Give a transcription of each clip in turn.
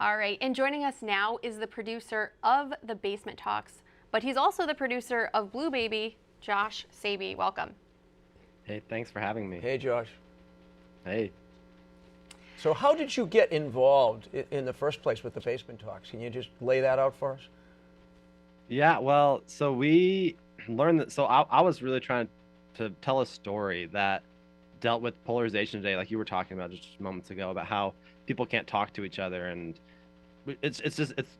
All right, and joining us now is the producer of The Basement Talks, but he's also the producer of Blue Baby, Josh Sabey. Welcome. Hey, thanks for having me. Hey, Josh. Hey. So how did you get involved in the first place with The Basement Talks? Can you just lay that out for us? Yeah, well, so we learned that. So I was really trying to tell a story that dealt with polarization today, like you were talking about just moments ago, about how people can't talk to each other, and it's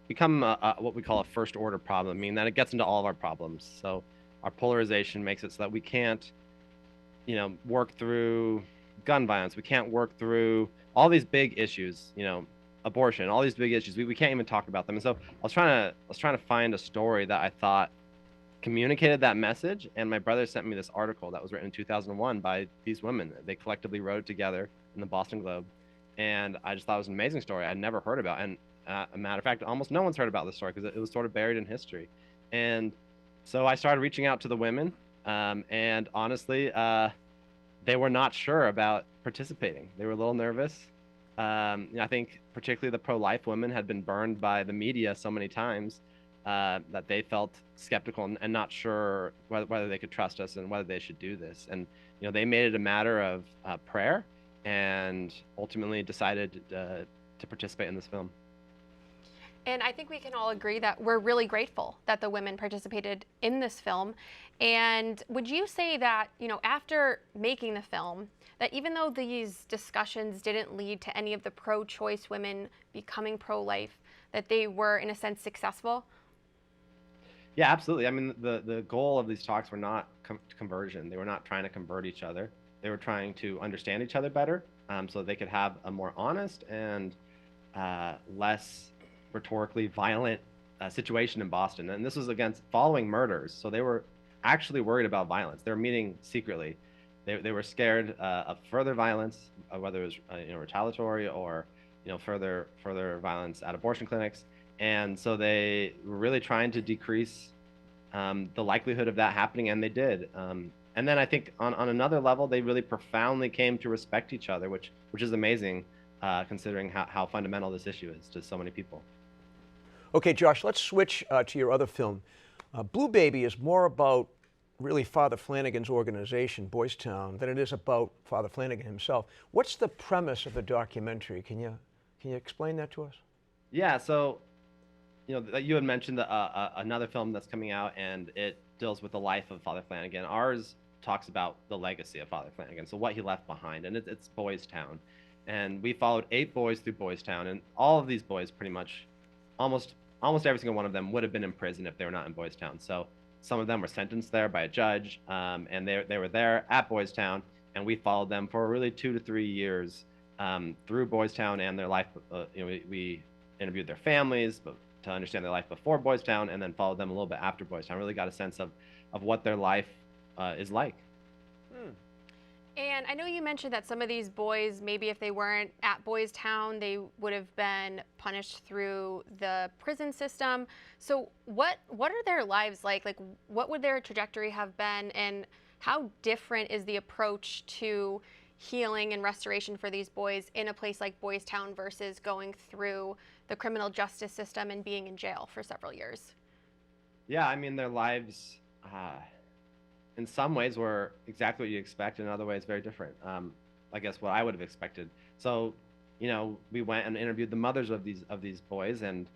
become what we call a first order problem, meaning that it gets into all of our problems. So our polarization makes it so that we can't, work through gun violence. We can't work through all these big issues, abortion, all these big issues. We can't even talk about them. And so I was trying to find a story that I thought communicated that message. And my brother sent me this article that was written in 2001 by these women. They collectively wrote it together in the Boston Globe. And I just thought it was an amazing story I'd never heard about. And a matter of fact, almost no one's heard about this story because it was sort of buried in history. And so I started reaching out to the women. And honestly, they were not sure about participating. They were a little nervous. I think particularly the pro-life women had been burned by the media so many times that they felt skeptical and not sure whether they could trust us and whether they should do this. And they made it a matter of prayer and ultimately decided to participate in this film. And I think we can all agree that we're really grateful that the women participated in this film. And would you say that, after making the film, that even though these discussions didn't lead to any of the pro-choice women becoming pro-life, that they were, in a sense, successful? Yeah, absolutely. I mean, the goal of these talks were not conversion. They were not trying to convert each other. They were trying to understand each other better so they could have a more honest and less rhetorically violent situation in Boston. And this was against following murders. So they were actually worried about violence. They were meeting secretly. They were scared of further violence, whether it was retaliatory or further violence at abortion clinics. And so they were really trying to decrease the likelihood of that happening, and they did. And then I think on another level, they really profoundly came to respect each other, which is amazing, considering how fundamental this issue is to so many people. Okay, Josh, let's switch to your other film. Blue Baby is more about really Father Flanagan's organization, Boys Town, than it is about Father Flanagan himself. What's the premise of the documentary? Can you explain that to us? Yeah, so you had mentioned another film that's coming out, and it deals with the life of Father Flanagan. Ours talks about the legacy of Father Flanagan, so what he left behind, and it's Boys Town. And we followed 8 boys through Boys Town, and all of these boys, pretty much, almost every single one of them would have been in prison if they were not in Boys Town. So some of them were sentenced there by a judge, and they were there at Boys Town, and we followed them for really 2 to 3 years through Boys Town and their life. We interviewed their families, but to understand their life before Boys Town, and then followed them a little bit after Boys Town. Really got a sense of what their life is like. And I know you mentioned that some of these boys, maybe if they weren't at Boys Town, they would have been punished through the prison system. So what are their lives like? Like, what would their trajectory have been, and how different is the approach to healing and restoration for these boys in a place like Boys Town versus going through the criminal justice system and being in jail for several years? Yeah, I mean, their lives in some ways were exactly what you expect, in other ways very different. I guess what I would have expected. So, we went and interviewed the mothers of these boys, and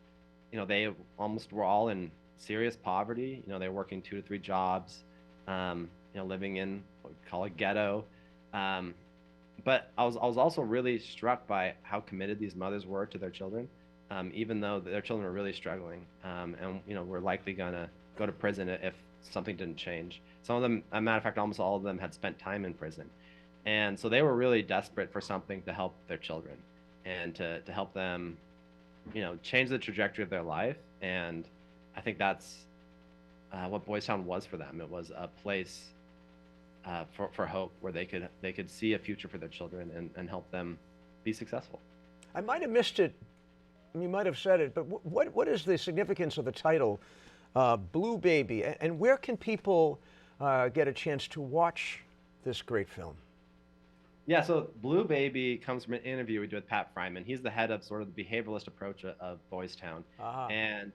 they almost were all in serious poverty. They were working 2 to 3 jobs, living in what we call a ghetto. But I was also really struck by how committed these mothers were to their children, even though their children were really struggling, and were likely gonna go to prison if something didn't change. Some of them, as a matter of fact, almost all of them had spent time in prison. And so they were really desperate for something to help their children and to help them, change the trajectory of their life. And I think that's what Boys Town was for them. It was a place for hope, where they could see a future for their children and help them be successful. I might have missed it. You might have said it, but what is the significance of the title, Blue Baby, and where can people get a chance to watch this great film? Yeah, so Blue Baby comes from an interview we did with Pat Fryman. He's the head of sort of the behavioralist approach of Boys Town. Aha. And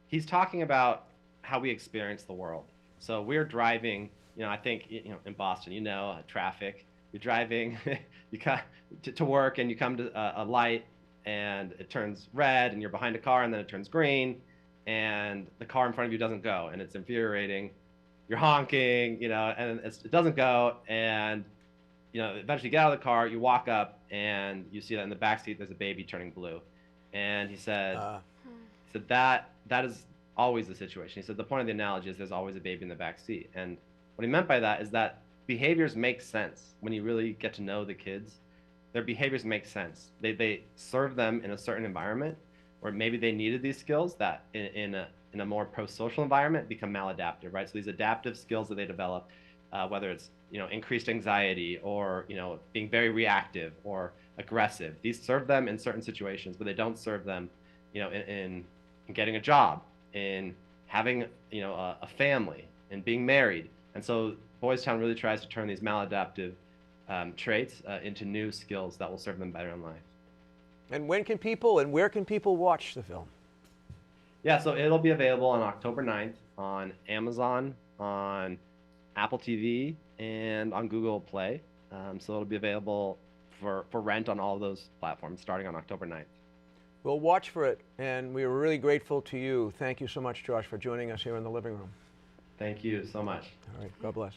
he's talking about how we experience the world. So we're driving, I think, in Boston, traffic. You're driving, you come to work and you come to a light and it turns red and you're behind a car and then it turns green and the car in front of you doesn't go and it's infuriating. You're honking, and it doesn't go and eventually you get out of the car, you walk up, and you see that in the back seat there's a baby turning blue. And he said that is always the situation. He said the point of the analogy is there's always a baby in the back seat. And what he meant by that is that behaviors make sense when you really get to know the kids. Their behaviors make sense. They serve them in a certain environment, or maybe they needed these skills that in a more pro-social environment become maladaptive, right? So these adaptive skills that they develop, whether it's increased anxiety or being very reactive or aggressive, these serve them in certain situations, but they don't serve them in getting a job, in having a family, in being married. And so Boys Town really tries to turn these maladaptive traits into new skills that will serve them better in life. And when can people and where can people watch the film? Yeah, so it'll be available on October 9th on Amazon, on Apple TV, and on Google Play. So it'll be available for rent on all of those platforms starting on October 9th. We'll watch for it, and we are really grateful to you. Thank you so much, Josh, for joining us here in the living room. Thank you so much. All right, God bless.